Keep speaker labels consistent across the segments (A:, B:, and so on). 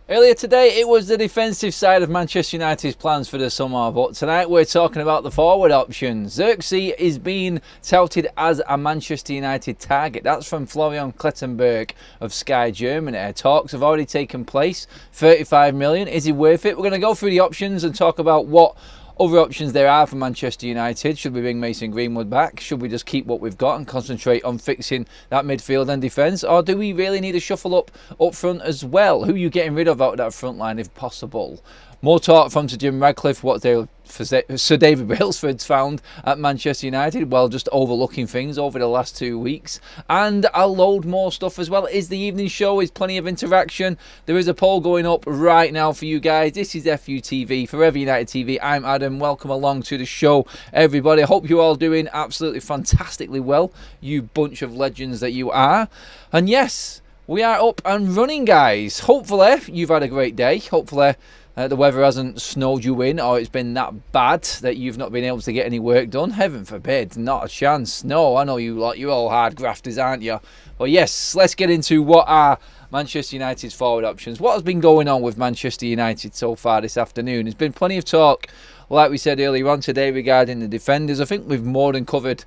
A: Earlier today, it was the defensive side of Manchester United's plans for the summer, but tonight we're talking about the forward options. ZIRKZEE is being touted as a Manchester United target. That's from Florian Klettenberg of Sky Germany. Talks have already taken place. 35 million. Is he worth it? We're going to go through the options and talk about what other options there are for Manchester United. Should we bring Mason Greenwood back? Should we just keep what we've got and concentrate on fixing that midfield and defence? Or do we really need a shuffle up front as well? Who are you getting rid of out of that front line if possible? More talk from Sir Jim Radcliffe, what Sir David Brailsford's found at Manchester United, well, just overlooking things over the last 2 weeks. And a load more stuff as well. Is the evening show, is plenty of interaction. There is a poll going up right now for you guys. This is FUTV, Forever United TV. I'm Adam. Welcome along to the show, everybody. I hope you're all doing absolutely fantastically well, you bunch of legends that you are. And yes, we are up and running, guys. Hopefully, you've had a great day. Hopefully, the weather hasn't snowed you in, or it's been that bad that you've not been able to get any work done. Heaven forbid, not a chance. No, I know you lot, you're all hard grafters, aren't you? But yes, let's get into what are Manchester United's forward options. What has been going on with Manchester United so far this afternoon? There's been plenty of talk, like we said earlier on today, regarding the defenders. I think we've more than covered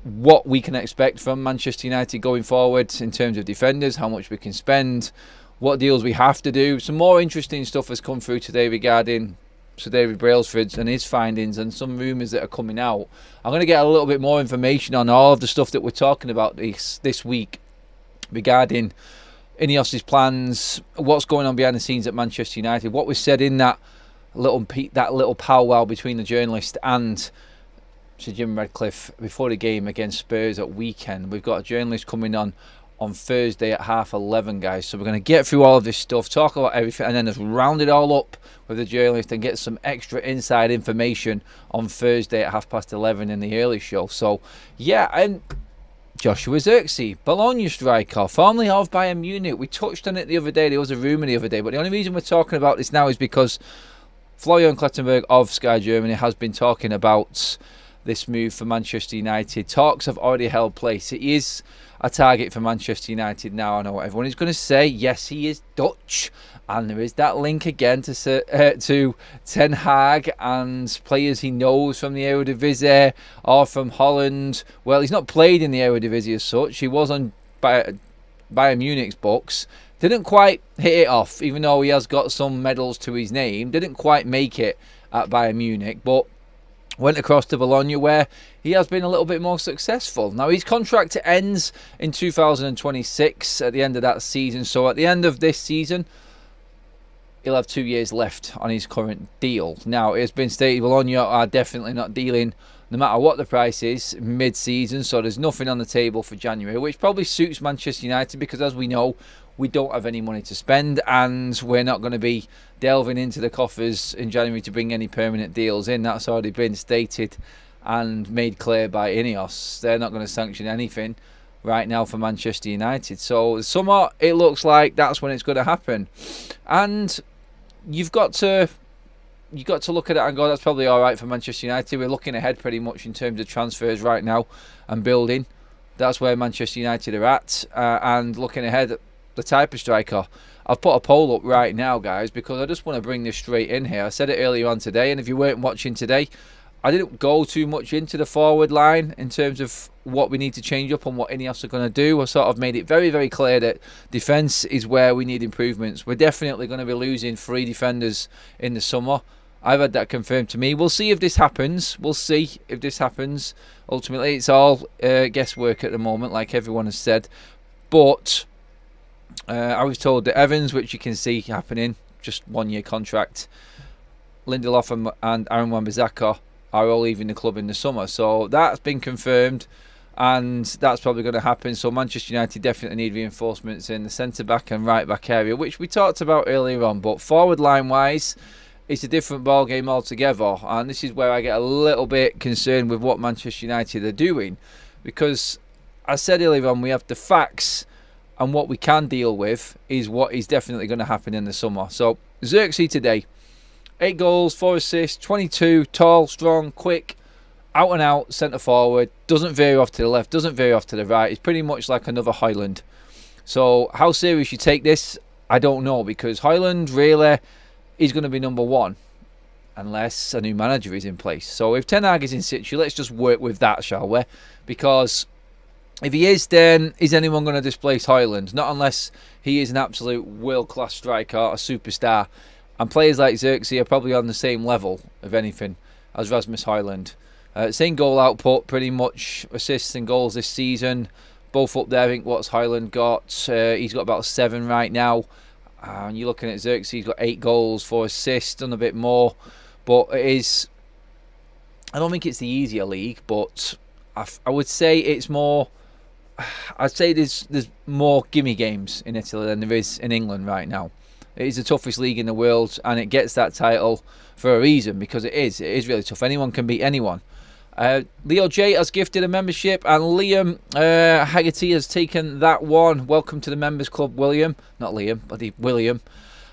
A: what we can expect from Manchester United going forward in terms of defenders, how much we can spend, what deals we have to do. Some more interesting stuff has come through today regarding Sir David Brailsford and his findings and some rumours that are coming out. I'm going to get a little bit more information on all of the stuff that we're talking about this week regarding INEOS's plans, what's going on behind the scenes at Manchester United, what was said in that little powwow between the journalist and Sir Jim Radcliffe before the game against Spurs at weekend. We've got a journalist coming on Thursday at 11:30, guys. So we're going to get through all of this stuff, talk about everything, and then just round it all up with the journalist and get some extra inside information on Thursday at 11:30 in the early show. So, yeah, and Joshua ZIRKZEE, Bologna striker, formerly of Bayern Munich. We touched on it the other day. There was a rumour the other day, but the only reason we're talking about this now is because Florian Klettenberg of Sky Germany has been talking about this move for Manchester United. Talks have already held place. It is a target for Manchester United now. I know what everyone is going to say. Yes, he is Dutch, and there is that link again to Ten Hag and players he knows from the Eredivisie or from Holland. Well, he's not played in the Eredivisie as such. He was on Bayern Munich's books. Didn't quite hit it off, even though he has got some medals to his name. Didn't quite make it at Bayern Munich, but went across to Bologna, where he has been a little bit more successful. Now, his contract ends in 2026 at the end of that season. So at the end of this season, he'll have 2 years left on his current deal. Now, it has been stated Bologna are definitely not dealing, no matter what the price is, mid-season. So there's nothing on the table for January, which probably suits Manchester United because, as we know, we don't have any money to spend, and we're not going to be delving into the coffers in January to bring any permanent deals in. That's already been stated and made clear by INEOS. They're not going to sanction anything right now for Manchester United. So summer, it looks like that's when it's going to happen. And you've got to look at it and go, that's probably all right for Manchester United. We're looking ahead pretty much in terms of transfers right now and building. That's where Manchester United are at. And looking ahead at the type of striker. I've put a poll up right now, guys, because I just want to bring this straight in here. I said it earlier on today, and if you weren't watching today, I didn't go too much into the forward line in terms of what we need to change up and what INEOS are going to do. I sort of made it very, very clear that defence is where we need improvements. We're definitely going to be losing 3 defenders in the summer. I've had that confirmed to me. We'll see if this happens. We'll see if this happens. Ultimately, it's all guesswork at the moment, like everyone has said. But I was told that Evans, which you can see happening, just 1 year contract, Lindelof and Aaron Wan-Bissaka are all leaving the club in the summer. So that's been confirmed, and that's probably going to happen. So Manchester United definitely need reinforcements in the centre-back and right-back area, which we talked about earlier on. But forward line-wise, it's a different ball game altogether. And this is where I get a little bit concerned with what Manchester United are doing. Because I said earlier on, we have the facts, and what we can deal with is what is definitely going to happen in the summer. So, ZIRKZEE today, 8 goals, 4 assists, 22, tall, strong, quick, out and out, centre forward, doesn't veer off to the left, doesn't veer off to the right. It's pretty much like another Highland. So, how serious you take this, I don't know, because Højlund really is going to be number one unless a new manager is in place. So if Ten Hag is in situ, let's just work with that, shall we? Because if he is, then is anyone going to displace Højlund? Not unless he is an absolute world-class striker, a superstar. And players like ZIRKZEE are probably on the same level, if anything, as Rasmus Højlund. Same goal output, pretty much assists and goals this season. Both up there, I think, what's Højlund got? He's got about 7 right now. And you're looking at ZIRKZEE, he's got 8 goals, 4 assists, done a bit more. But it is, I don't think it's the easier league, but I would say it's more, I'd say there's more gimme games in Italy than there is in England right now. It is the toughest league in the world, and it gets that title for a reason, because it is really tough. Anyone can beat anyone. Leo J has gifted a membership, and Liam Haggerty has taken that one. Welcome to the members club, William. Not Liam, but William.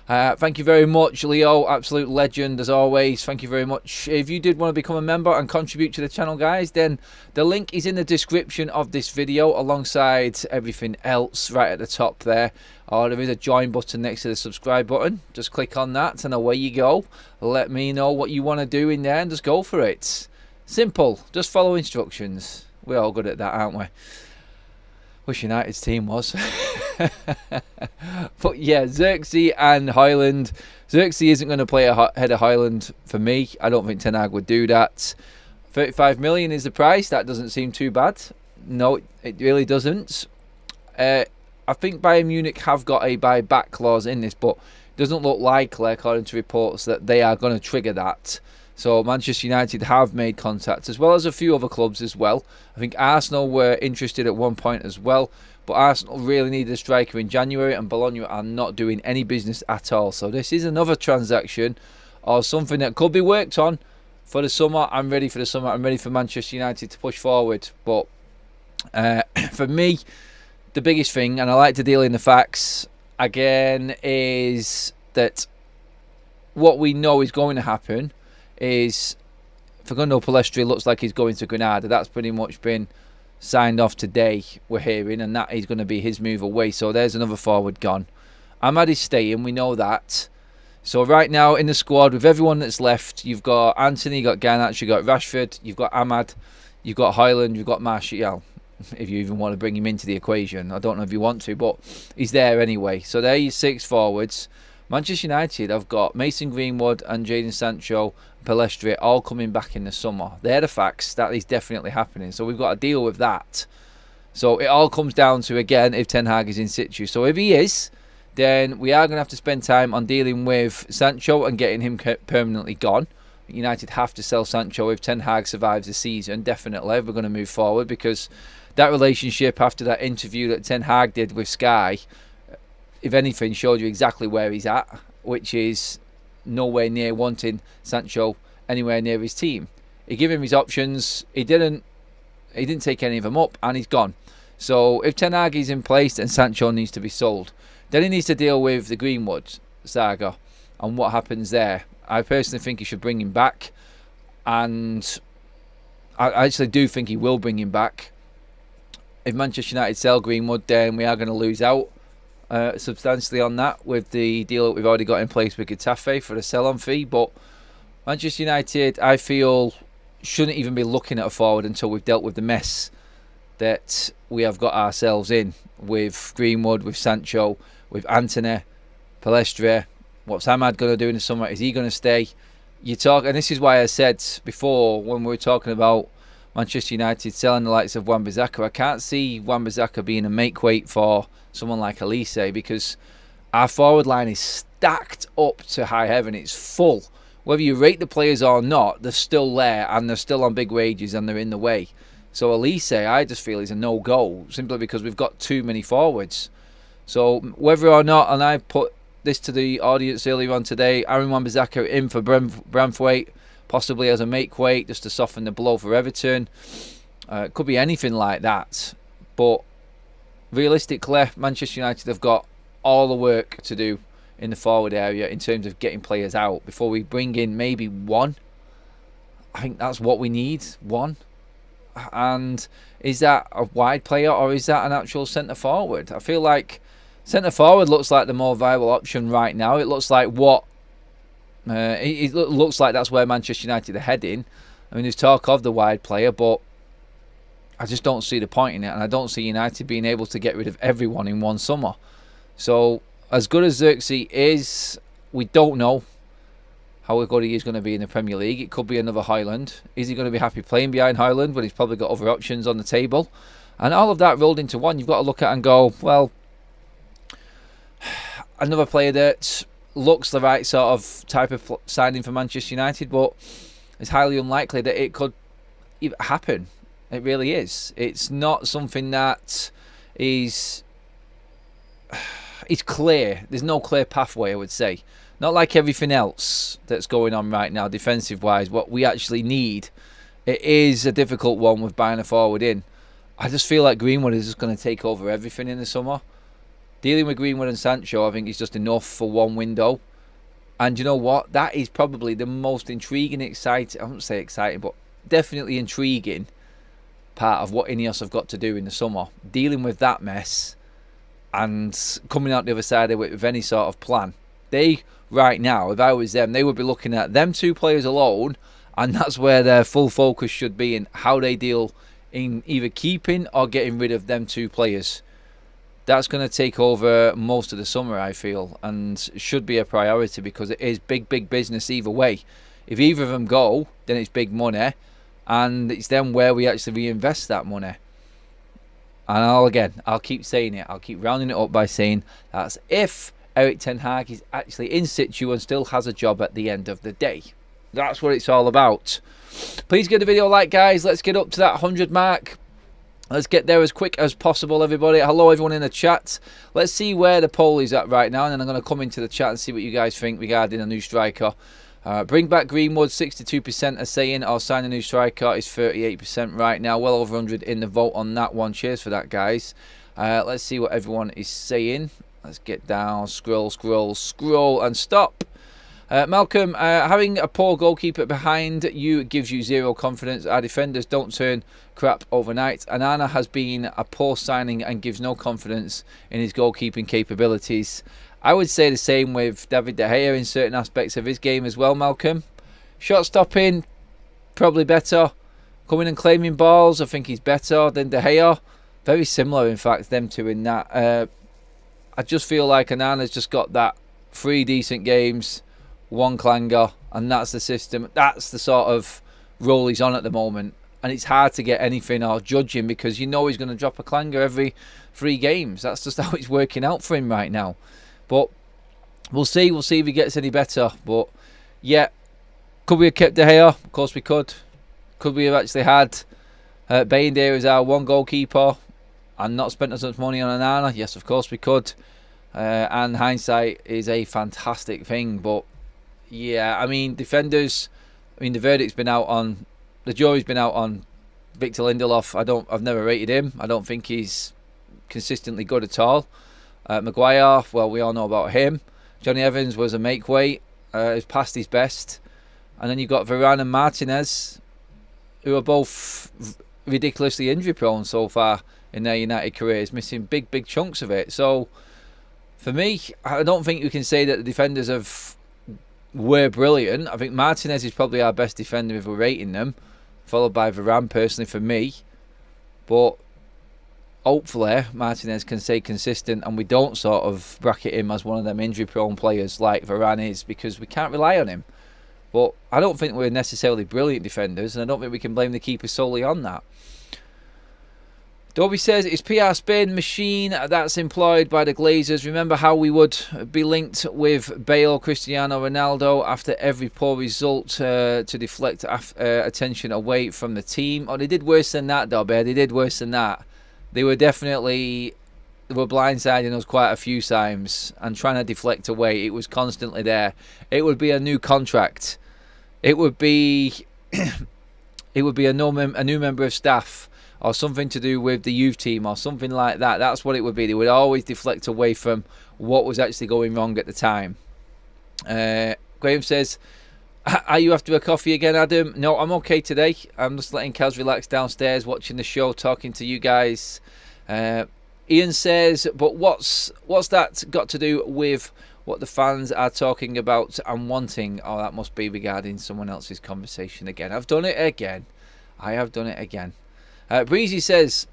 A: Thank you very much, Leo. Absolute legend as always. Thank you very much. If you did want to become a member and contribute to the channel, guys, then the link is in the description of this video alongside everything else right at the top there. Or there is a join button next to the subscribe button. Just click on that and away you go. Let me know what you want to do in there and just go for it. Simple. Just follow instructions. We're all good at that, aren't we? Wish United's team was. But yeah, ZIRKZEE and Højlund. ZIRKZEE isn't going to play ahead of Højlund for me. I don't think Ten Hag would do that. 35 million is the price. That doesn't seem too bad. No, it really doesn't. I think Bayern Munich have got a buyback clause in this, but it doesn't look likely, according to reports, that they are going to trigger that. So Manchester United have made contact, as well as a few other clubs as well. I think Arsenal were interested at one point as well, but Arsenal really needed a striker in January, and Bologna are not doing any business at all. So this is another transaction or something that could be worked on for the summer. I'm ready for the summer. I'm ready for Manchester United to push forward. But for me, the biggest thing, and I like to deal in the facts again, is that what we know is going to happen is Fernandez Pellistri looks like he's going to Granada. That's pretty much been signed off today, we're hearing, and that is going to be his move away. So there's another forward gone. Ahmad is staying, we know that. So right now in the squad, with everyone that's left, you've got Anthony, you've got Garnacho, you've got Rashford, you've got Ahmad, you've got Højlund, you've got Martial, if you even want to bring him into the equation. I don't know if you want to, but he's there anyway. So there are your 6 forwards. Manchester United have got Mason Greenwood and Jadon Sancho, Pellistri all coming back in the summer. They're the facts. That is definitely happening. So we've got to deal with that. So it all comes down to, again, if Ten Hag is in situ. So if he is, then we are going to have to spend time on dealing with Sancho and getting him permanently gone. United have to sell Sancho if Ten Hag survives the season, definitely. We're going to move forward, because that relationship after that interview that Ten Hag did with Sky, if anything, showed you exactly where he's at, which is nowhere near wanting Sancho anywhere near his team. He gave him his options. He didn't take any of them up, and he's gone. So if Ten Hag is in place, then Sancho needs to be sold. Then he needs to deal with the Greenwood saga and what happens there. I personally think he should bring him back, and I actually do think he will bring him back. If Manchester United sell Greenwood, then we are going to lose out substantially on that with the deal that we've already got in place with Getafe for the sell-on fee. But Manchester United, I feel, shouldn't even be looking at a forward until we've dealt with the mess that we have got ourselves in with Greenwood, with Sancho, with Antony, Pellistri. What's Ahmad going to do in the summer? Is he going to stay? You talk, and this is why I said before when we were talking about Manchester United selling the likes of Wan-Bissaka, I can't see Wan-Bissaka being a make weight for someone like Elise, because our forward line is stacked up to high heaven. It's full. Whether you rate the players or not, they're still there, and they're still on big wages, and they're in the way. So Elise, I just feel, is a no-go, simply because we've got too many forwards. So whether or not, and I put this to the audience earlier on today, Aaron Wan-Bissaka in for Branthwaite, possibly as a make weight, just to soften the blow for Everton. It could be anything like that. But realistically, Manchester United have got all the work to do in the forward area in terms of getting players out before we bring in maybe one. I think that's what we need, one. And is that a wide player, or is that an actual centre forward? I feel like Centre forward looks like the more viable option right now. It looks like it looks like that's where Manchester United are heading. I mean, there's talk of the wide player, but I just don't see the point in it, and I don't see United being able to get rid of everyone in one summer. So, as good as ZIRKZEE is, we don't know how good he is going to be in the Premier League. It could be another Haaland. Is he going to be happy playing behind Haaland when he's probably got other options on the table? And all of that rolled into one, you've got to look at and go, well, another player that looks the right sort of type of signing for Manchester United, but it's highly unlikely that it could even happen. It really is. It's not something that is clear. There's no clear pathway, I would say. Not like everything else that's going on right now, defensive-wise. What we actually need, it is a difficult one with buying a forward in. I just feel like Greenwood is just going to take over everything in the summer. Dealing with Greenwood and Sancho, I think, is just enough for one window. And you know what? That is probably the most intriguing, exciting, I wouldn't say exciting, but definitely intriguing part of what INEOS have got to do in the summer. Dealing with that mess and coming out the other side of it with any sort of plan. They, right now, if I was them, they would be looking at them two players alone, and that's where their full focus should be in how they deal in either keeping or getting rid of them two players. That's going to take over most of the summer, I feel, and should be a priority because it is big, big business either way. If either of them go, then it's big money, and it's then where we actually reinvest that money. And I'll keep saying it. I'll keep rounding it up by saying that's if Erik ten Hag is actually in situ and still has a job at the end of the day. That's what it's all about. Please give the video a like, guys. Let's get up to that 100 mark. Let's get there as quick as possible, everybody. Hello, everyone in the chat. Let's see where the poll is at right now, and then I'm going to come into the chat and see what you guys think regarding a new striker. Bring back Greenwood, 62% are saying, or sign a new striker is 38% right now. Well over 100 in the vote on that one. Cheers for that, guys. Let's see what everyone is saying. Let's get down, scroll, scroll, scroll, and stop. Malcolm, having a poor goalkeeper behind you gives you zero confidence. Our defenders don't turn crap overnight. Anana has been a poor signing and gives no confidence in his goalkeeping capabilities. I would say the same with David De Gea in certain aspects of his game as well, Malcolm. Shot stopping, probably better. Coming and claiming balls, I think he's better than De Gea. Very similar, in fact, them two in that. I just feel like Anana's just got that 3 decent games, 1 clanger, and that's the system. That's the sort of role he's on at the moment. And it's hard to get anything or judge him because you know he's going to drop a clanger every 3 games. That's just how it's working out for him right now. But we'll see. We'll see if he gets any better. But yeah, could we have kept De Gea? Of course we could. Could we have actually had Bayindir as our one goalkeeper and not spent as much money on Anana? Yes, of course we could. And hindsight is a fantastic thing. But yeah, I mean, defenders. I mean, the verdict's been out on. The jury's been out on Victor Lindelof. I've never rated him. I don't think he's consistently good at all. Maguire, well, we all know about him. Johnny Evans was a make weight. He's past his best. And then you've got Varane and Martinez, who are both ridiculously injury prone so far in their United careers, missing big, big chunks of it. So, for me, I don't think you can say that the defenders were brilliant. I think Martinez is probably our best defender if we're rating them, followed by Varane, personally, for me. But hopefully Martinez can stay consistent and we don't sort of bracket him as one of them injury prone players like Varane is, because we can't rely on him. But I don't think we're necessarily brilliant defenders, and I don't think we can blame the keeper solely on that. Dobie says it's PR spin machine that's employed by the Glazers. Remember how we would be linked with Bale, Cristiano Ronaldo after every poor result to deflect attention away from the team? Oh, they did worse than that, Dobie. They did worse than that. They were blindsiding us quite a few times and trying to deflect away. It was constantly there. It would be a new contract. It would be a new member of staff, or something to do with the youth team or something like that. That's what it would be. They would always deflect away from what was actually going wrong at the time. Graham says, are you after a coffee again, Adam? No, I'm okay today. I'm just letting Kaz relax downstairs, watching the show, talking to you guys. Ian says, but what's that got to do with what the fans are talking about and wanting? Oh, that must be regarding someone else's conversation again. I've done it again. I have done it again. Breezy says,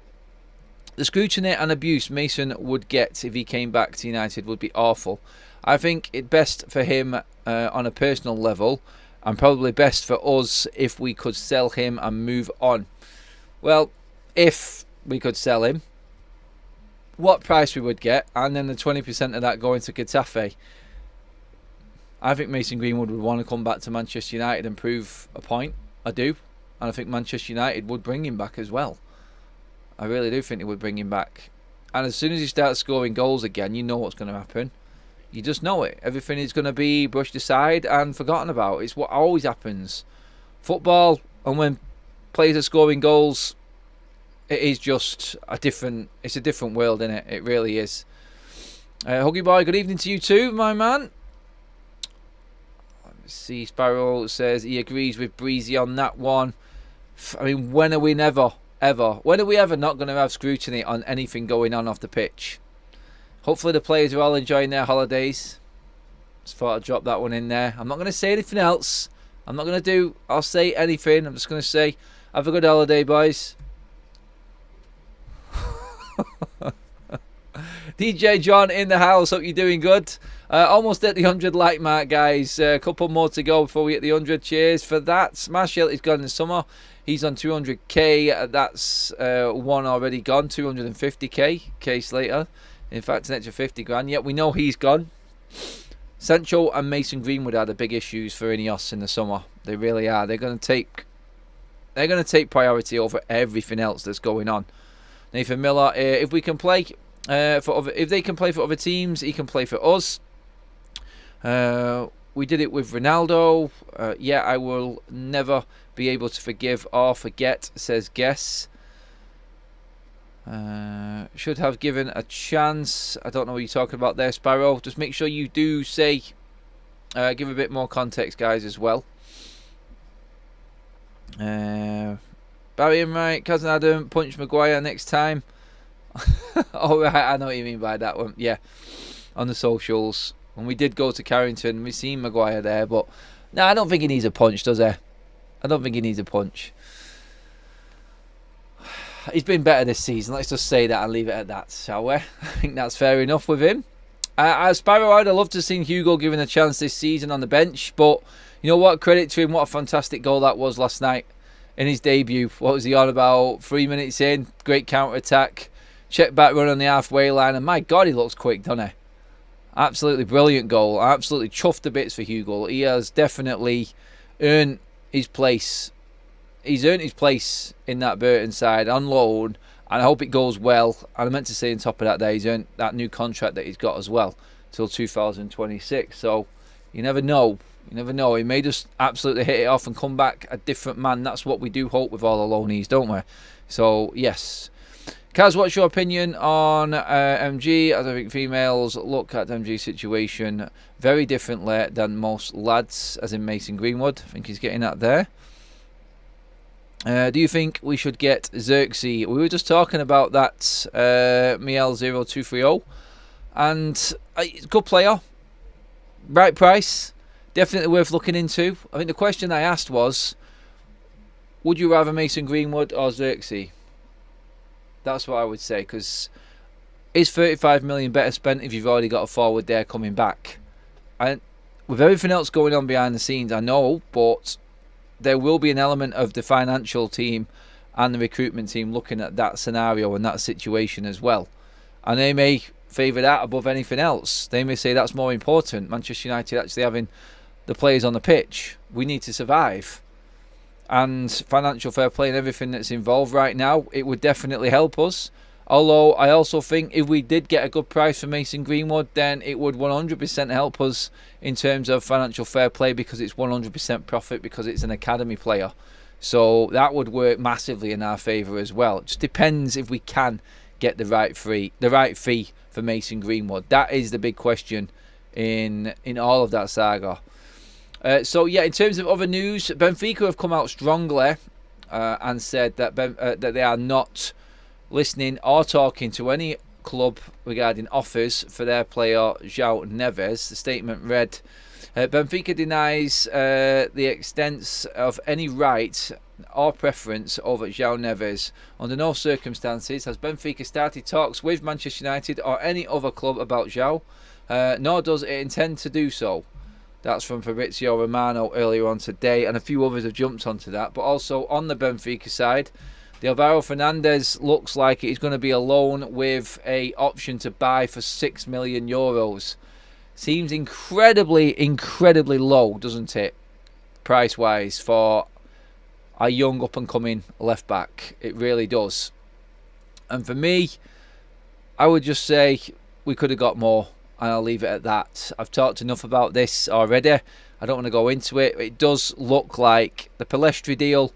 A: the scrutiny and abuse Mason would get if he came back to United would be awful. I think it's best for him on a personal level, and probably best for us if we could sell him and move on. Well, if we could sell him, what price we would get, and then the 20% of that going to Getafe. I think Mason Greenwood would want to come back to Manchester United and prove a point. I do. And I think Manchester United would bring him back as well. I really do think they would bring him back. And as soon as he starts scoring goals again, you know what's going to happen. You just know it. Everything is going to be brushed aside and forgotten about. It's what always happens. Football, and when players are scoring goals, it is just it's a different world, isn't it? It really is. Huggy Boy, good evening to you too, my man. Let's see, Sparrow says he agrees with Breezy on that one. I mean, when are we ever not going to have scrutiny on anything going on off the pitch? Hopefully the players are all enjoying their holidays. Just thought I'd drop that one in there. I'm not going to say anything else. I'll say anything. I'm just going to say, have a good holiday, boys. DJ John in the house, hope you're doing good. Almost at the 100 like mark, guys. A couple more to go before we hit the 100. Cheers for that. Marshall is gone in the summer. He's on 200k. That's one already gone. 250k. Case later. In fact, an extra 50 grand. Yet we know he's gone. Sancho and Mason Greenwood are the big issues for INEOS in the summer. They really are. They're going to take priority over everything else that's going on. Nathan Miller, if we can play if they can play for other teams, he can play for us. We did it with Ronaldo. Yeah, I will never be able to forgive or forget, says Guess. Should have given a chance. I don't know what you're talking about there, Sparrow. Just make sure you do say, give a bit more context, guys, as well. Barry and Wright, Cousin Adam, punch Maguire next time. Oh, right, I know what you mean by that one. Yeah, on the socials. When we did go to Carrington, we seen Maguire there, but no, I don't think he needs a punch, does he? I don't think he needs a punch. He's been better this season. Let's just say that and leave it at that, shall we? I think that's fair enough with him. As Sparrow, I'd have loved to have seen Hugo given a chance this season on the bench, but you know what? Credit to him. What a fantastic goal that was last night in his debut. What was he on about? 3 minutes in, great counter-attack. Check back run on the halfway line, and my God, he looks quick, doesn't he? Absolutely brilliant goal. Absolutely chuffed to bits for Hugo. He has definitely earned his place. He's earned his place in that Burton side on loan, and I hope it goes well. And I meant to say on top of that, he's earned that new contract that he's got as well till 2026. So you never know. You never know. He may just absolutely hit it off and come back a different man. That's what we do hope with all the loanees, don't we? So yes. Kaz, what's your opinion on MG? I don't think females look at MG's situation very differently than most lads, as in Mason Greenwood. I think he's getting at there. Do you think we should get ZIRKZEE? We were just talking about that, Miel0230. And good player. Right price. Definitely worth looking into. I think the question I asked was, would you rather Mason Greenwood or ZIRKZEE? That's what I would say, because is 35 million better spent if you've already got a forward there coming back? And with everything else going on behind the scenes, I know, but there will be an element of the financial team and the recruitment team looking at that scenario and that situation as well. And they may favour that above anything else. They may say that's more important. Manchester United actually having the players on the pitch. We need to survive. And financial fair play and everything that's involved right now, it would definitely help us. Although I also think if we did get a good price for Mason Greenwood, then it would 100% help us in terms of financial fair play, because it's 100% profit, because it's an academy player. So that would work massively in our favour as well. It just depends if we can get the right fee for Mason Greenwood. That is the big question in all of that saga. So yeah, in terms of other news, Benfica have come out strongly and said that that they are not listening or talking to any club regarding offers for their player João Neves. The statement read, Benfica denies the extent of any right or preference over João Neves. Under no circumstances has Benfica started talks with Manchester United or any other club about João, nor does it intend to do so. That's from Fabrizio Romano earlier on today, and a few others have jumped onto that. But also on the Benfica side, the Alvaro Fernandez looks like he's going to be a loan with a option to buy for €6 million. Seems incredibly low, doesn't it, price-wise, for a young up-and-coming left-back. It really does. And for me, I would just say we could have got more, and I'll leave it at that. I've talked enough about this already. I don't want to go into it. It does look like the Pellistri deal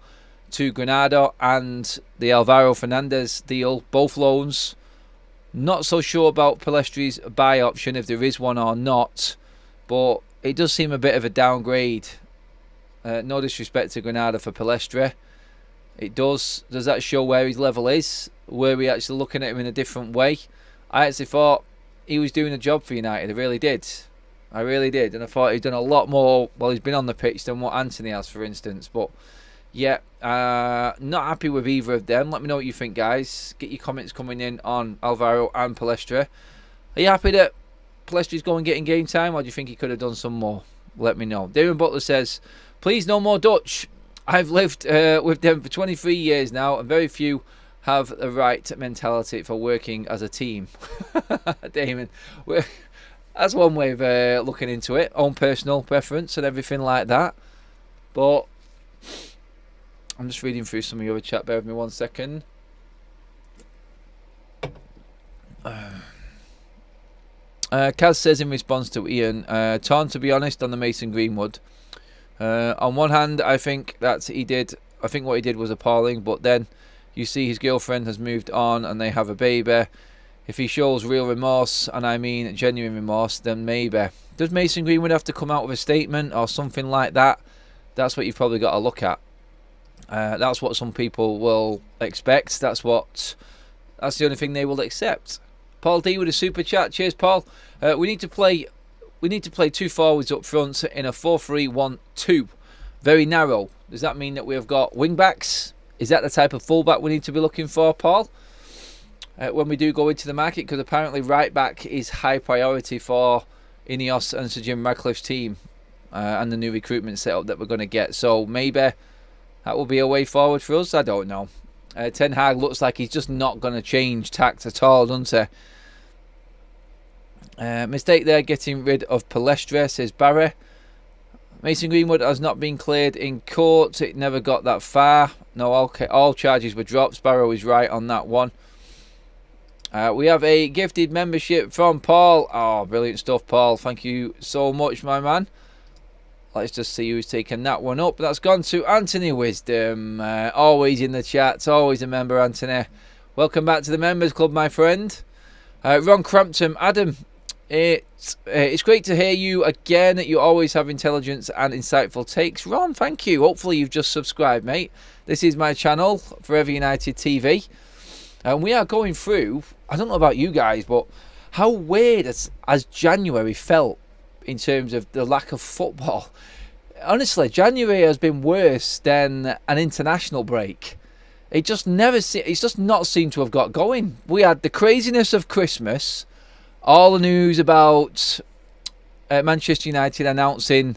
A: to Granada and the Alvaro Fernandez deal, both loans. Not so sure about Pellistri's buy option, if there is one or not, but it does seem a bit of a downgrade. No disrespect to Granada for Pellistri. It does. Does that show where his level is? Were we actually looking at him in a different way? I actually thought he was doing a job for United. I really did. I really did. And I thought he'd done a lot more while he's been on the pitch than what Anthony has, for instance. But yeah, not happy with either of them. Let me know what you think, guys. Get your comments coming in on Alvaro and Pellistri. Are you happy that Pellistri's going getting game time, or do you think he could have done some more? Let me know. Darren Butler says, please no more Dutch. I've lived with them for 23 years now, and very few have the right mentality for working as a team. Damon, that's one way of looking into it. Own personal preference and everything like that. But I'm just reading through some of your chat. Bear with me 1 second. Kaz says in response to Ian, torn to be honest on the Mason Greenwood. On one hand, I think what he did was appalling, but then you see his girlfriend has moved on and they have a baby. If he shows real remorse, and I mean genuine remorse, then maybe. Does Mason Greenwood have to come out with a statement or something like that? That's what you've probably got to look at. That's what some people will expect. That's the only thing they will accept. Paul D with a super chat. Cheers, Paul. We need to play two forwards up front in a 4-3-1-2. Very narrow. Does that mean that we have got wing backs? Is that the type of fullback we need to be looking for, Paul? When we do go into the market, because apparently right back is high priority for INEOS and Sir Jim Radcliffe's team and the new recruitment setup that we're going to get. So maybe that will be a way forward for us. I don't know. Ten Hag looks like he's just not going to change tact at all, doesn't he? Mistake there getting rid of Pellistri, says Barry. Mason Greenwood has not been cleared in court. It never got that far. No, all charges were dropped. Sparrow is right on that one. We have a gifted membership from Paul. Oh, brilliant stuff, Paul. Thank you so much, my man. Let's just see who's taken that one up. That's gone to Anthony Wisdom. Always in the chat. Always a member, Anthony. Welcome back to the Members Club, my friend. Ron Crampton. Adam, it's great to hear you again. You always have intelligence and insightful takes. Ron, thank you. Hopefully you've just subscribed, mate. This is my channel, Forever United TV. And we are going through, I don't know about you guys, but how weird has January felt in terms of the lack of football. Honestly, January has been worse than an international break. It's just not seemed to have got going. We had the craziness of Christmas, all the news about Manchester United announcing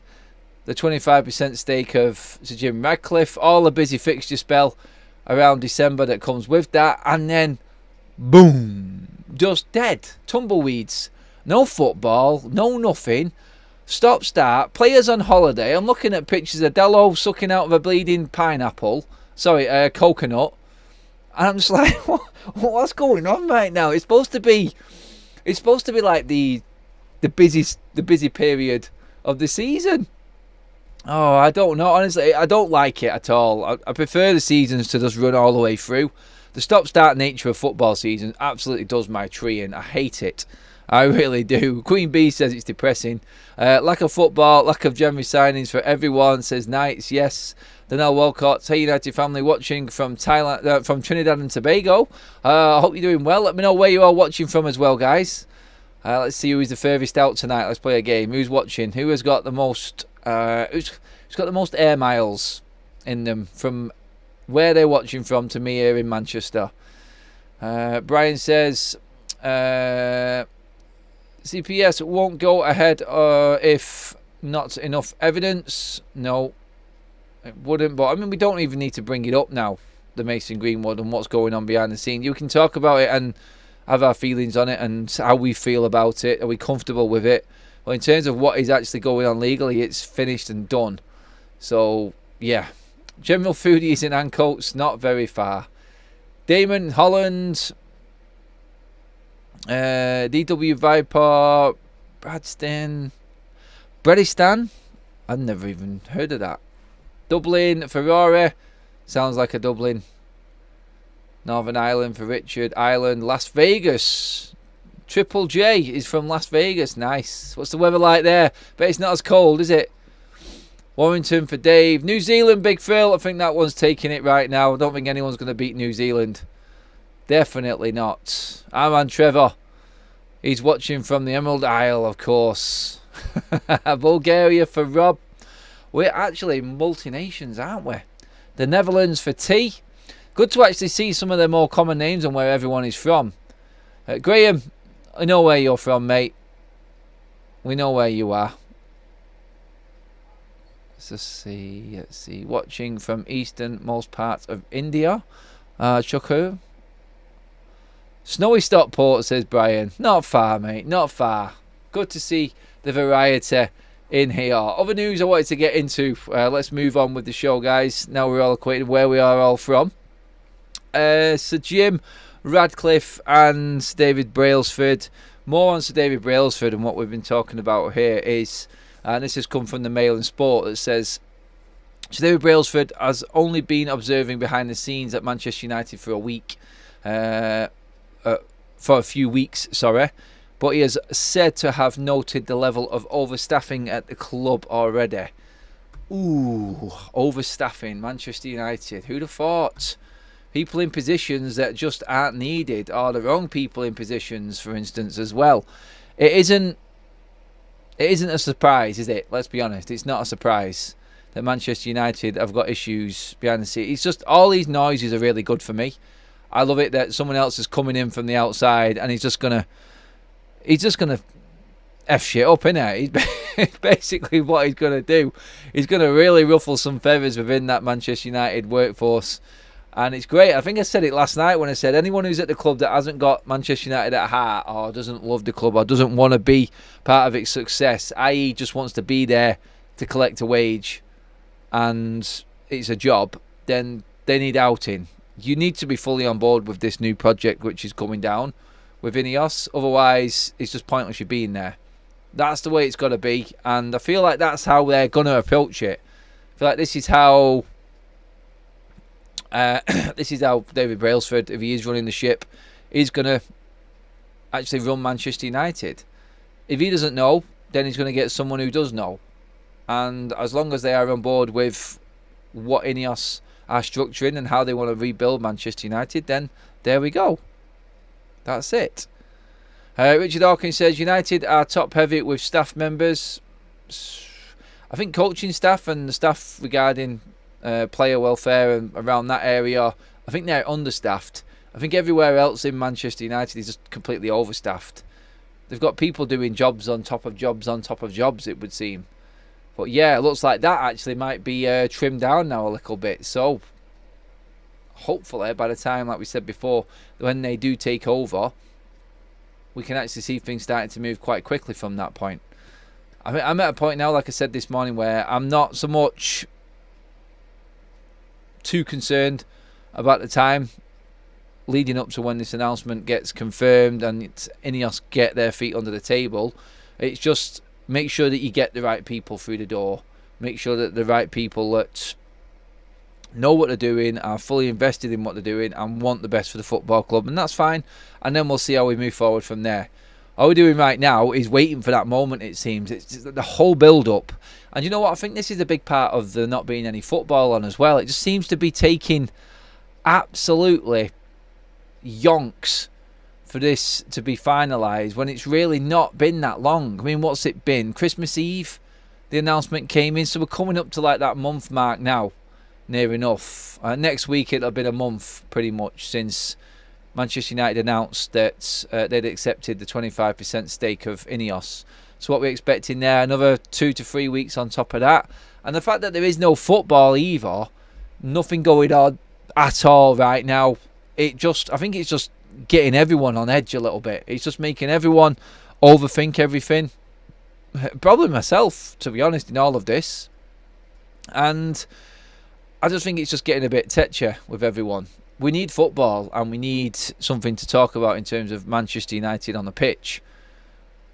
A: the 25% stake of Sir Jim Radcliffe, all the busy fixture spell around December that comes with that, and then boom, just dead, tumbleweeds, no football, no nothing, stop start, players on holiday. I'm looking at pictures of Dello sucking out of a bleeding coconut, and I'm just like, what's going on right now? It's supposed to be like the busy period of the season. Oh, I don't know. Honestly, I don't like it at all. I prefer the seasons to just run all the way through. The stop-start nature of football season absolutely does my tree in. I hate it. I really do. Queen Bee says it's depressing. Lack of football, lack of January signings for everyone, says Knights. Yes. Danielle Walcott, hey United family, watching from Thailand, from Trinidad and Tobago. I hope you're doing well. Let me know where you are watching from as well, guys. Let's see who's the furthest out tonight. Let's play a game. Who's watching? Who has got the most? Who's got the most air miles in them from where they're watching from to me here in Manchester? Brian says CPS won't go ahead if not enough evidence. No, it wouldn't. But I mean, we don't even need to bring it up now. The Mason Greenwood and what's going on behind the scene. You can talk about it and have our feelings on it and how we feel about it. Are we comfortable with it? Well, in terms of what is actually going on legally, it's finished and done. So, yeah. General Foodies in Ancoats, not very far. Damon, Holland, DW Viper, Bradston, Bredistan. I've never even heard of that. Dublin, Ferrari. Sounds like a Dublin. Northern Ireland for Richard. Ireland, Las Vegas. Triple J is from Las Vegas. Nice. What's the weather like there? But it's not as cold, is it? Warrington for Dave. New Zealand, Big Phil. I think that one's taking it right now. I don't think anyone's going to beat New Zealand. Definitely not. Arman Trevor. He's watching from the Emerald Isle, of course. Bulgaria for Rob. We're actually multi-nations, aren't we? The Netherlands for T. Good to actually see some of the more common names and where everyone is from. Graham, I know where you're from, mate. We know where you are. Let's see. Watching from easternmost parts of India. Chukwu. Snowy Stockport, says Brian. Not far, mate. Not far. Good to see the variety in here. Other news I wanted to get into. Let's move on with the show, guys. Now we're all acquainted where we are all from. Sir Jim Radcliffe and David Brailsford. More on Sir David Brailsford and what we've been talking about here is, and this has come from the Mail and Sport, that says Sir David Brailsford has only been observing behind the scenes at Manchester United for a week, for a few weeks, sorry, but he has said to have noted the level of overstaffing at the club already. Ooh, overstaffing, Manchester United. Who'd have thought? People in positions that just aren't needed, or the wrong people in positions, for instance, as well. It isn't a surprise, is it? Let's be honest. It's not a surprise that Manchester United have got issues behind the scenes. It's just all these noises are really good for me. I love it that someone else is coming in from the outside and he's just gonna F shit up, innit? He's basically what he's gonna do. He's gonna really ruffle some feathers within that Manchester United workforce. And it's great. I think I said it last night when I said anyone who's at the club that hasn't got Manchester United at heart, or doesn't love the club, or doesn't want to be part of its success, i.e. just wants to be there to collect a wage and it's a job, then they need outing. You need to be fully on board with this new project which is coming down with INEOS. Otherwise, it's just pointless you being there. That's the way it's got to be. And I feel like that's how they're going to approach it. I feel like this is how... David Brailsford, if he is running the ship, is going to actually run Manchester United. If he doesn't know, then he's going to get someone who does know. And as long as they are on board with what INEOS are structuring and how they want to rebuild Manchester United, then there we go. That's it. Richard Hawkins says United are top heavy with staff members. I think coaching staff and the staff regarding player welfare and around that area, I think they're understaffed. I think everywhere else in Manchester United is just completely overstaffed. They've got people doing jobs on top of jobs on top of jobs, it would seem. But yeah, it looks like that actually might be trimmed down now a little bit. So hopefully by the time, like we said before, when they do take over, we can actually see things starting to move quite quickly from that point. I'm at a point now, like I said this morning, where I'm not so much too concerned about the time leading up to when this announcement gets confirmed and INEOS get their feet under the table. It's just make sure that you get the right people through the door. Make sure that the right people that know what they're doing, are fully invested in what they're doing and want the best for the football club, and that's fine. And then we'll see how we move forward from there. All we're doing right now is waiting for that moment, it seems. It's just the whole build-up. And you know what? I think this is a big part of there not being any football on as well. It just seems to be taking absolutely yonks for this to be finalised when it's really not been that long. I mean, what's it been? Christmas Eve, the announcement came in. So we're coming up to like that month mark now, near enough. Next week it'll have been a month pretty much since Manchester United announced that they'd accepted the 25% stake of INEOS. So what we're expecting there, another 2 to 3 weeks on top of that. And the fact that there is no football either, nothing going on at all right now, I think it's just getting everyone on edge a little bit. It's just making everyone overthink everything. Probably myself, to be honest, in all of this. And I just think it's just getting a bit tetchy with everyone. We need football and we need something to talk about in terms of Manchester United on the pitch.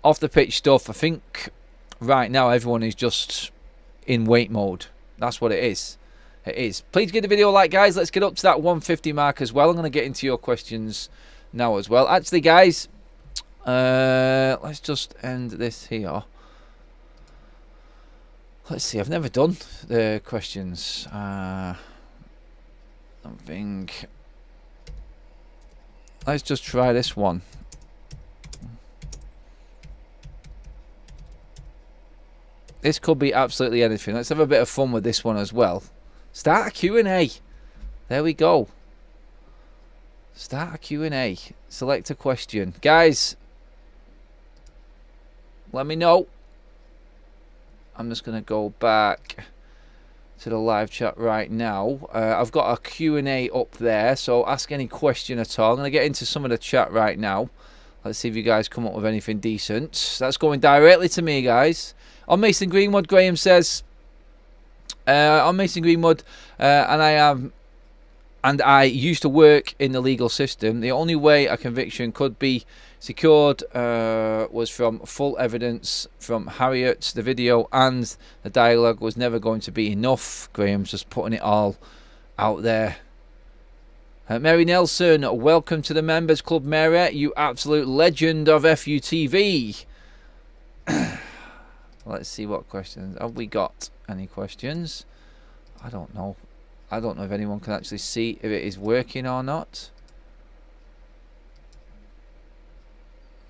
A: Off the pitch stuff, I think right now everyone is just in wait mode. That's what it is. It is. Please give the video a like, guys. Let's get up to that 150 mark as well. I'm going to get into your questions now as well. Actually, guys, let's just end this here. Let's see. I've never done the questions. I think let's just try this one. This could be absolutely anything. Let's have a bit of fun with this one as well. Start a Q&A. There we go. Start a Q&A. Select a question. Guys, let me know. I'm just going to go back to the live chat right now. I've got a Q&A up there, so ask any question at all. I'm going to get into some of the chat right now. Let's see if you guys come up with anything decent. That's going directly to me, guys. On Mason Greenwood, Graham says, on Mason Greenwood, and I used to work in the legal system. The only way a conviction could be secured was from full evidence from Harriet. The video and the dialogue was never going to be enough. Graham's just putting it all out there. Mary Nelson, welcome to the Members Club, Mary. You absolute legend of FUTV. Let's see what questions. Have we got any questions? I don't know. I don't know if anyone can actually see if it is working or not.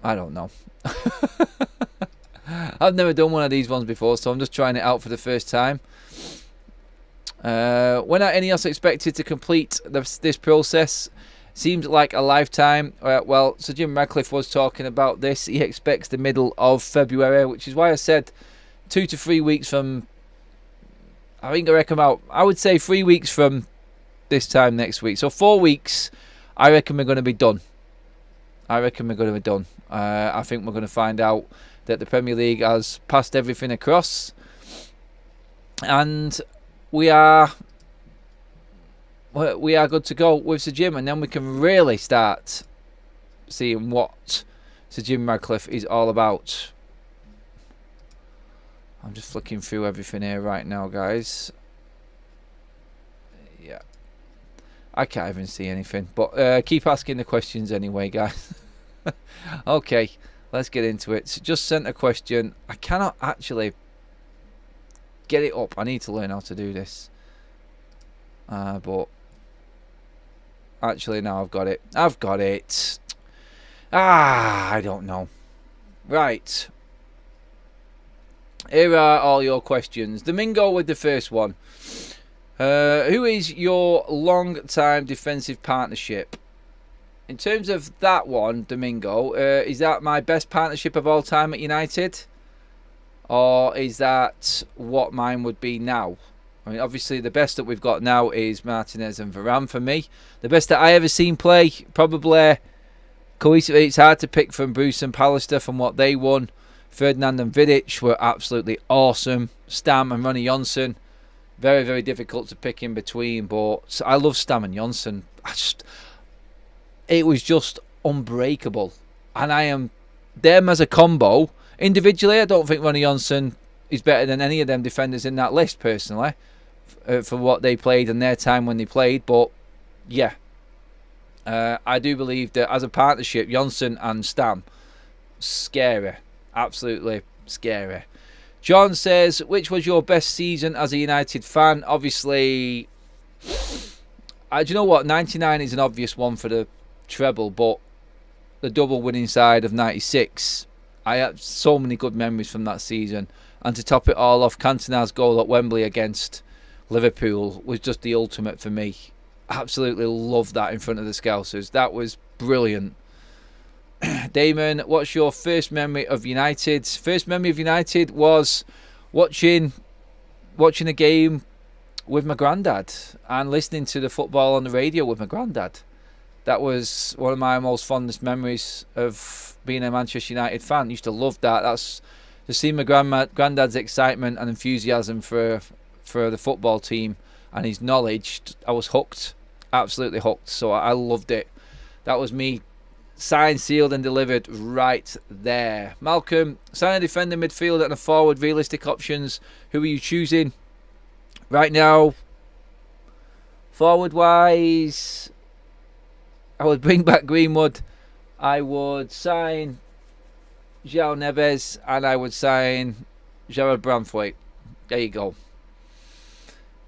A: I don't know. I've never done one of these ones before, so I'm just trying it out for the first time. When are INEOS expected to complete this process? Seems like a lifetime. Well, Sir Jim Radcliffe was talking about this. He expects the middle of February, which is why I said 2 to 3 weeks from... I would say 3 weeks from this time next week. So 4 weeks, I reckon we're going to be done. I think we're going to find out that the Premier League has passed everything across. And we are good to go with Sir Jim. And then we can really start seeing what Sir Jim Radcliffe is all about. I'm just flicking through everything here right now, guys. Yeah. I can't even see anything. But keep asking the questions anyway, guys. Okay, let's get into it. So just sent a question. I cannot actually get it up. I need to learn how to do this. But actually, now I've got it. I've got it. I don't know. Right. Here are all your questions. Domingo with the first one. Who is your long-time defensive partnership? In terms of that one, Domingo, is that my best partnership of all time at United? Or is that what mine would be now? I mean, obviously, the best that we've got now is Martinez and Varane for me. The best that I ever seen play, probably cohesively, it's hard to pick from Bruce and Pellistri from what they won. Fernandez and Vidic were absolutely awesome. Stam and Ronnie Johnson, very, very difficult to pick in between. But I love Stam and Johnson. It was just unbreakable. And them as a combo. Individually, I don't think Ronnie Johnson is better than any of them defenders in that list, personally, for what they played and their time when they played. But, yeah, I do believe that as a partnership, Johnson and Stam scary. Absolutely scary. John says, which was your best season as a United fan? Obviously, do you know what? 99 is an obvious one for the treble, but the double winning side of 96, I have so many good memories from that season. And to top it all off, Cantona's goal at Wembley against Liverpool was just the ultimate for me. Absolutely loved that in front of the Scousers. That was brilliant. Damon, what's your first memory of United? First memory of United was watching a game with my granddad and listening to the football on the radio with my granddad. That was one of my most fondest memories of being a Manchester United fan. Used to love that. That's to see my granddad's excitement and enthusiasm for the football team and his knowledge. I was hooked, absolutely hooked. So I loved it. That was me. Signed, sealed and delivered right there. Malcolm, sign a defender, midfielder and a forward. Realistic options. Who are you choosing? Right now, forward wise, I would bring back Greenwood. I would sign João Neves and I would sign Gerard Branthwaite. There you go.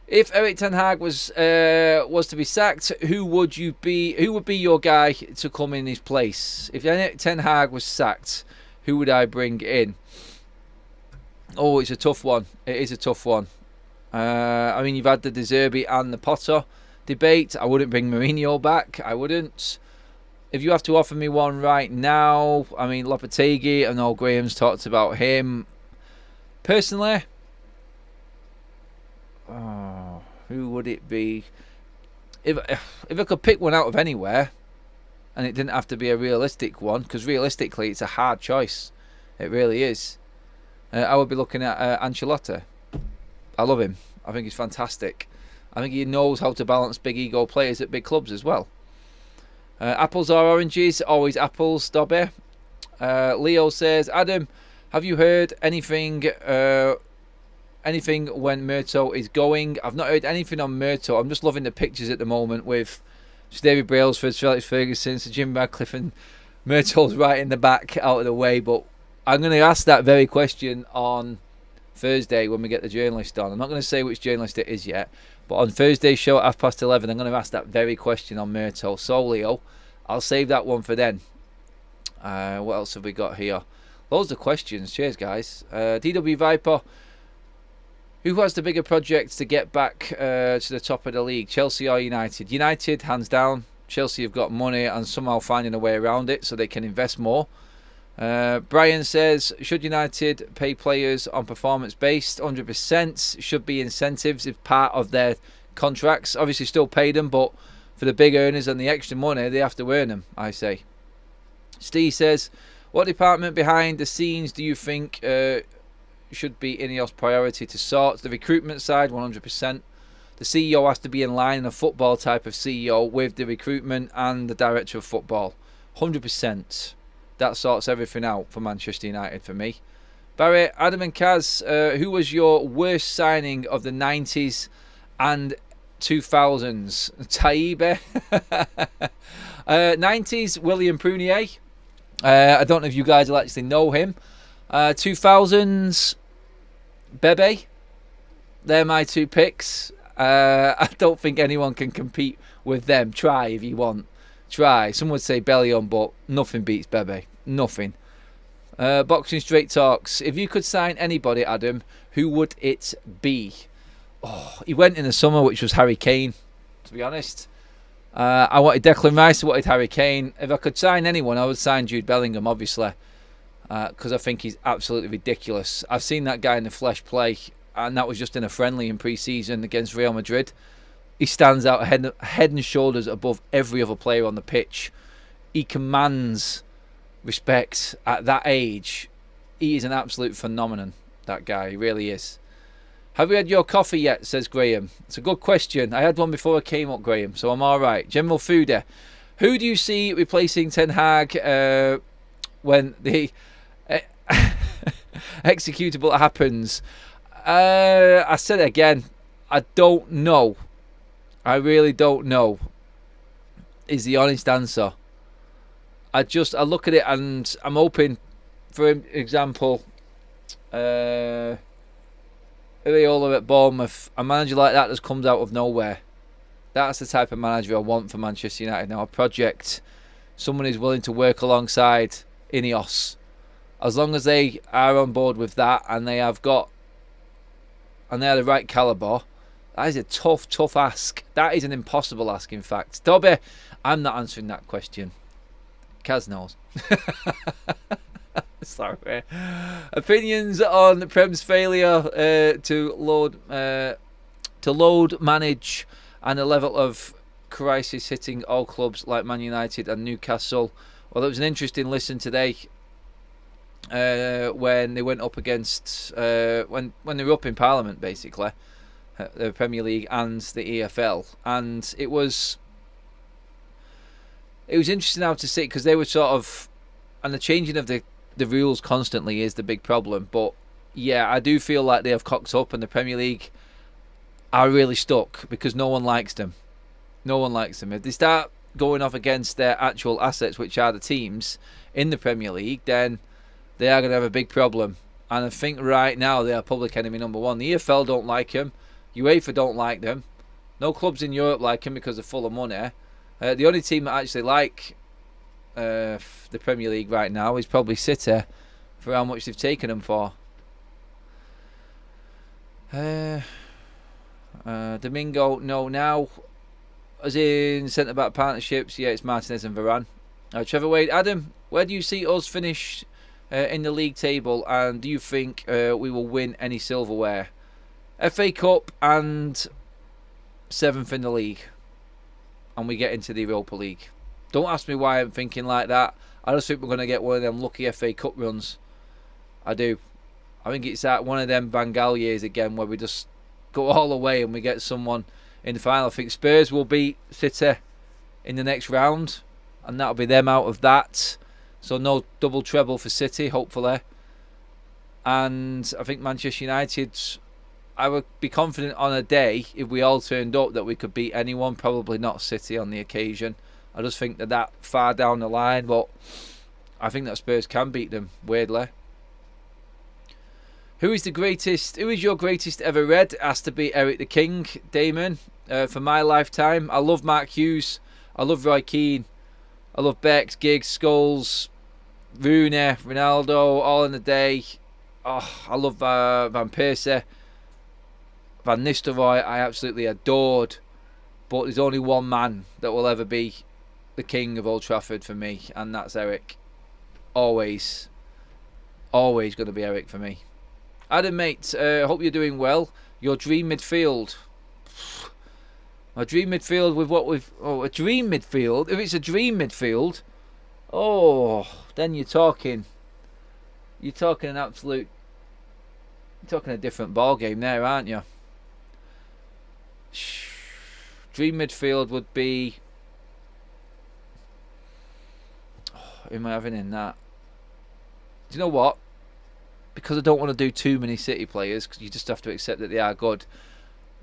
A: If Erik ten Hag was to be sacked, who would be your guy to come in his place? If Erik ten Hag was sacked, who would I bring in? Oh, it's a tough one. It is a tough one. I mean, you've had the De Zerbi and the Potter debate. I wouldn't bring Mourinho back. I wouldn't. If you have to offer me one right now, I mean, Lopetegui, I know Graham's talked about him. Personally, who would it be? If I could pick one out of anywhere, and it didn't have to be a realistic one, because realistically it's a hard choice. It really is. I would be looking at Ancelotti. I love him. I think he's fantastic. I think he knows how to balance big ego players at big clubs as well. Apples or oranges? Always apples, Dobby. Leo says, Adam, have you heard anything when Murto is going? I've not heard anything on Murto. I'm just loving the pictures at the moment with David Brailsford, Sir Alex Ferguson, Sir Jim Radcliffe and Murto's right in the back out of the way. But I'm going to ask that very question on Thursday when we get the journalist on. I'm not going to say which journalist it is yet, but on Thursday's show at 11:30 I'm going to ask that very question on Murto. So Leo, I'll save that one for then. What else have we got here? Loads of questions. Cheers guys. DW Viper, who has the bigger project to get back to the top of the league, Chelsea or United? United, hands down. Chelsea have got money and somehow finding a way around it so they can invest more. Brian says, should United pay players on performance based? 100%. Should be incentives if part of their contracts. Obviously still pay them, but for the big earners and the extra money, they have to earn them, I say. Steve says, what department behind the scenes do you think should be INEOS priority to sort? The recruitment side, 100%. The CEO has to be in line, a football type of CEO, with the recruitment and the director of football. 100%. That sorts everything out for Manchester United for me. Barry, Adam and Kaz, who was your worst signing of the 90s and 2000s? Taibe. 90s, William Prunier. I don't know if you guys will actually know him. 2000s, Bebe. They're my two picks. I don't think anyone can compete with them. Try if you want. Try. Some would say Bellion, but nothing beats Bebe. Nothing. Boxing Straight Talks. If you could sign anybody, Adam, who would it be? Oh, he went in the summer, which was Harry Kane, to be honest. I wanted Declan Rice, I wanted Harry Kane. If I could sign anyone, I would sign Jude Bellingham, obviously, because I think he's absolutely ridiculous. I've seen that guy in the flesh play, and that was just in a friendly in pre-season against Real Madrid. He stands out head and shoulders above every other player on the pitch. He commands respect at that age. He is an absolute phenomenon, that guy. He really is. Have you had your coffee yet, says Graham? It's a good question. I had one before I came up, Graham, so I'm all right. General Foodie, who do you see replacing Ten Hag when the executable happens? I said it again. I don't know. I really don't know, is the honest answer. I look at it and I'm hoping for example, Iriola at Bournemouth, a manager like that just comes out of nowhere. That's the type of manager I want for Manchester United now. A project, someone who's willing to work alongside INEOS. As long as they are on board with that and they have got, and they are the right calibre, that is a tough ask. That is an impossible ask, in fact. Dobby, I'm not answering that question. Kaz knows. Sorry. Opinions on the Prem's failure to load, manage, and the level of crisis hitting all clubs like Man United and Newcastle. Well, it was an interesting listen today when they went up against when they were up in Parliament, basically, the Premier League and the EFL, and it was interesting now to see, because they were sort of, and the changing of the rules constantly is the big problem. But yeah, I do feel like they have cocked up, and the Premier League are really stuck because no one likes them. No one likes them. If they start going off against their actual assets, which are the teams in the Premier League, then they are going to have a big problem. And I think right now they are public enemy number one. The EFL don't like them. UEFA don't like them. No clubs in Europe like them because they're full of money. The only team that actually like the Premier League right now is probably City, for how much they've taken them for. Domingo, no now. As in centre-back partnerships, yeah, it's Martinez and Varane. Trevor Wade, Adam, where do you see us finish in the league table, and do you think we will win any silverware? FA Cup and 7th in the league, and we get into the Europa League. Don't ask me why I'm thinking like that. I just think we're going to get one of them lucky FA Cup runs. I do. I think it's that one of them Bengal years again where we just go all the way and we get someone in the final. I think Spurs will beat City in the next round, and that'll be them out of that. So no double treble for City, hopefully. And I think Manchester United, I would be confident on a day, if we all turned up, that we could beat anyone. Probably not City on the occasion. I just think that far down the line, but I think that Spurs can beat them, weirdly. Who is your greatest ever Red? It has to be Eric the King, Damon. For my lifetime, I love Mark Hughes. I love Roy Keane. I love Bex, Giggs, Scholes, Rooney, Ronaldo, all in the day. Oh, I love Van Persie. Van Nistelrooy, I absolutely adored. But there's only one man that will ever be the king of Old Trafford for me, and that's Eric. Always going to be Eric for me. Adam, mate, hope you're doing well. Your dream midfield. My dream midfield with what we've... Oh, a dream midfield? If it's a dream midfield, oh, then you're talking an absolute... You're talking a different ball game there, aren't you? Dream midfield would be... Who am I having in that? Do you know what? Because I don't want to do too many City players, because you just have to accept that they are good.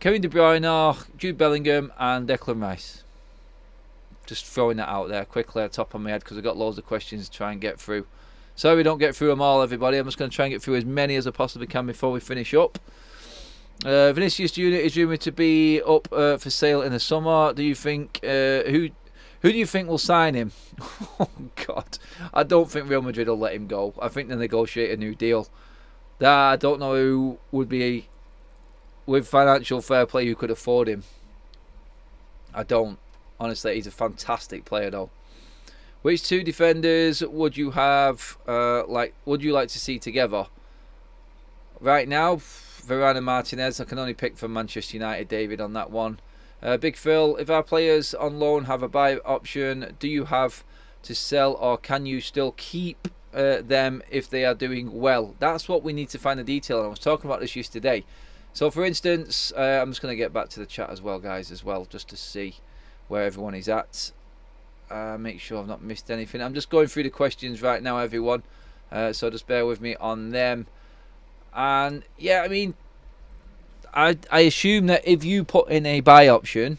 A: Kevin De Bruyne, Jude Bellingham and Declan Rice. Just throwing that out there quickly at the top of my head, because I've got loads of questions to try and get through. Sorry we don't get through them all, everybody. I'm just going to try and get through as many as I possibly can before we finish up. Vinicius Junior is rumoured to be up for sale in the summer. Do you think... Who do you think will sign him? Oh, God. I don't think Real Madrid will let him go. I think they'll negotiate a new deal. I don't know who would be, with financial fair play, who could afford him. I don't. Honestly, he's a fantastic player, though. Which two defenders would you have, would you like to see together? Right now, Varane and Martinez. I can only pick from Manchester United, David, on that one. Big Phil, if our players on loan have a buy option, do you have to sell, or can you still keep them if they are doing well? That's what we need to find the detail. I was talking about this yesterday. So, for instance, I'm just going to get back to the chat as well, guys, just to see where everyone is at. Make sure I've not missed anything. I'm just going through the questions right now, everyone. So just bear with me on them. And, yeah, I mean... I assume that if you put in a buy option,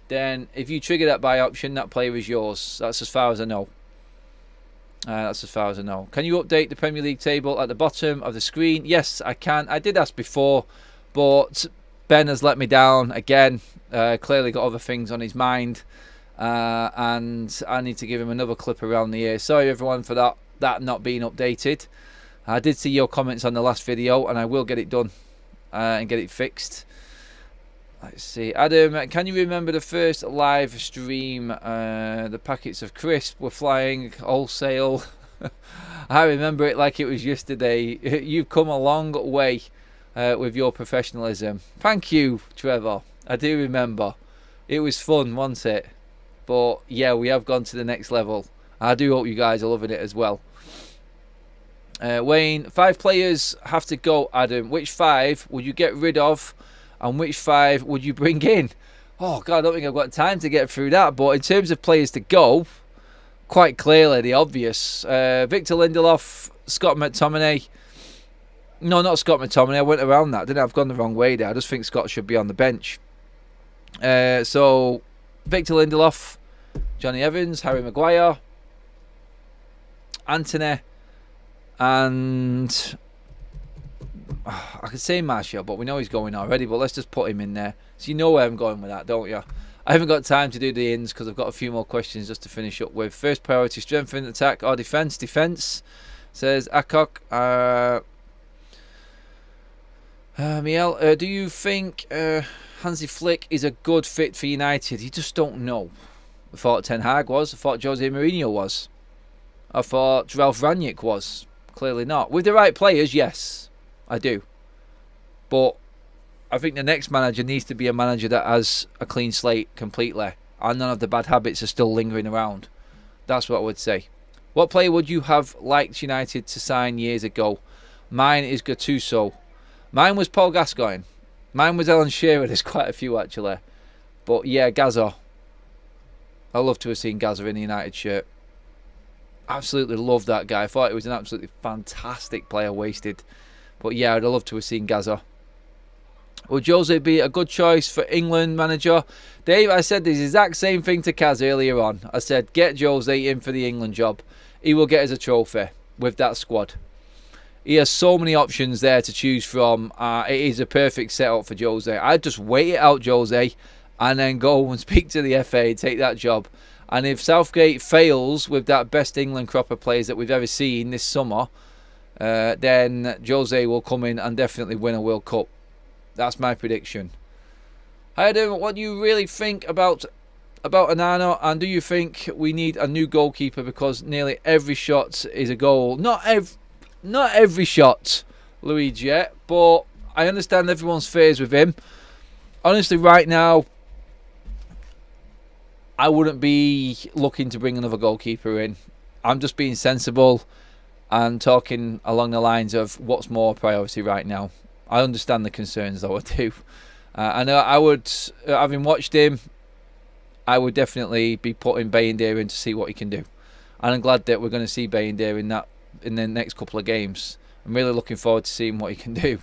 A: then if you trigger that buy option, that player is yours. That's as far as I know. That's as far as I know. Can you update the Premier League table at the bottom of the screen? Yes, I can. I did ask before, but Ben has let me down again. Clearly got other things on his mind, and I need to give him another clip around the ear. Sorry everyone for that not being updated. I did see your comments on the last video, and I will get it done and get it fixed. Let's see. Adam, can you remember the first live stream? The packets of crisp were flying wholesale. I remember it like it was yesterday. You've come a long way with your professionalism. Thank you, Trevor. I do remember. It was fun, wasn't it? But yeah, we have gone to the next level. I do hope you guys are loving it as well. Wayne, 5 players have to go, Adam. Which 5 would you get rid of? And which 5 would you bring in? Oh, God, I don't think I've got time to get through that. But in terms of players to go, quite clearly the obvious. Victor Lindelof, Scott McTominay. No, not Scott McTominay. I went around that, didn't I? I've gone the wrong way there. I just think Scott should be on the bench. So, Victor Lindelof, Johnny Evans, Harry Maguire, Antony, and I could say Martial, but we know he's going already, but let's just put him in there. So you know where I'm going with that, don't you? I haven't got time to do the ins because I've got a few more questions just to finish up with. First priority, strengthen attack or defence? Defence, says Akok. Miel, do you think Hansi Flick is a good fit for United? You just don't know. I thought Ten Hag was. I thought Jose Mourinho was. I thought Ralph Rangnick was. Clearly not. With the right players, yes. I do. But I think the next manager needs to be a manager that has a clean slate completely, and none of the bad habits are still lingering around. That's what I would say. What player would you have liked United to sign years ago? Mine is Gattuso. Mine was Paul Gascoigne. Mine was Alan Shearer. There's quite a few actually. But yeah, Gazza. I love to have seen Gazza in the United shirt. Absolutely love that guy. I thought he was an absolutely fantastic player, wasted. But yeah, I'd love to have seen Gazza. Would Jose be a good choice for England manager? Dave, I said the exact same thing to Kaz earlier on. I said, get Jose in for the England job. He will get us a trophy with that squad. He has so many options there to choose from. It is a perfect setup for Jose. I'd just wait it out, Jose, and then go and speak to the FA and take that job. And if Southgate fails with that best England crop of players that we've ever seen this summer, then Jose will come in and definitely win a World Cup. That's my prediction. Hi Adam, what do you really think about Onana, and do you think we need a new goalkeeper because nearly every shot is a goal? Not every shot, Luigi, but I understand everyone's fears with him. Honestly, right now, I wouldn't be looking to bring another goalkeeper in. I'm just being sensible and talking along the lines of what's more priority right now. I understand the concerns, though, I do. I know I would, having watched him, I would definitely be putting Bayindir in to see what he can do. And I'm glad that we're going to see Bayindir in the next couple of games. I'm really looking forward to seeing what he can do.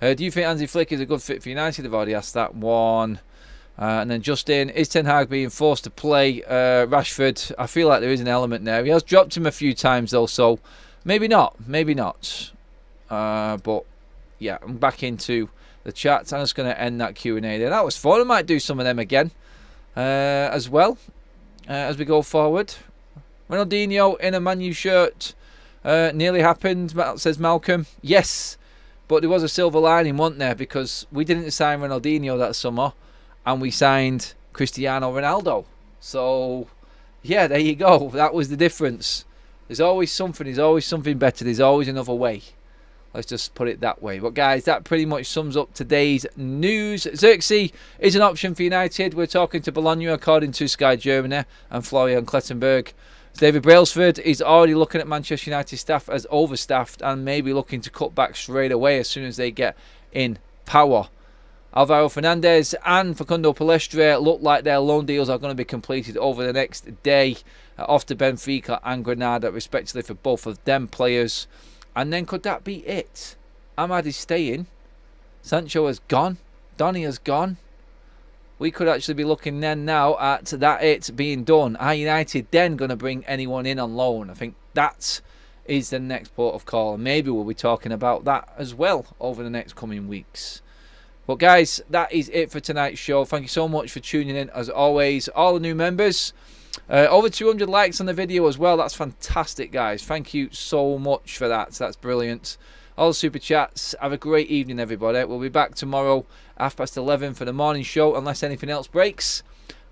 A: Do you think Hansi Flick is a good fit for United? I've already asked that one. And then Justin, is Ten Hag being forced to play Rashford? I feel like there is an element there. He has dropped him a few times though, so maybe not. But yeah, I'm back into the chat. I'm just going to end that Q&A there. That was fun. I might do some of them again as well as we go forward. Ronaldinho in a Man U shirt nearly happened, says Malcolm. Yes, but there was a silver lining, wasn't there? Because we didn't sign Ronaldinho that summer, and we signed Cristiano Ronaldo. So, yeah, there you go. That was the difference. There's always something. There's always something better. There's always another way. Let's just put it that way. But, guys, that pretty much sums up today's news. ZIRKZEE is an option for United. We're talking to Bologna, according to Sky Germany, and Florian Klettenberg. David Brailsford is already looking at Manchester United staff as overstaffed and maybe looking to cut back straight away as soon as they get in power. Alvaro Fernandez and Facundo Pellistri look like their loan deals are going to be completed over the next day, off to Benfica and Granada respectively for both of them players. And then could that be it? Ahmad is staying. Sancho has gone. Donny has gone. We could actually be looking then now at that it being done. Are United then going to bring anyone in on loan? I think That is the next port of call, and maybe we'll be talking about that as well over the next coming weeks. But guys, that is it for tonight's show. Thank you so much for tuning in as always. All the new members, over 200 likes on the video as well. That's fantastic, guys. Thank you so much for that. That's brilliant. All the super chats. Have a great evening, everybody. We'll be back tomorrow 11:30 for the morning show, unless anything else breaks.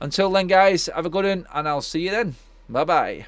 A: Until then, guys, have a good one, and I'll see you then. Bye bye.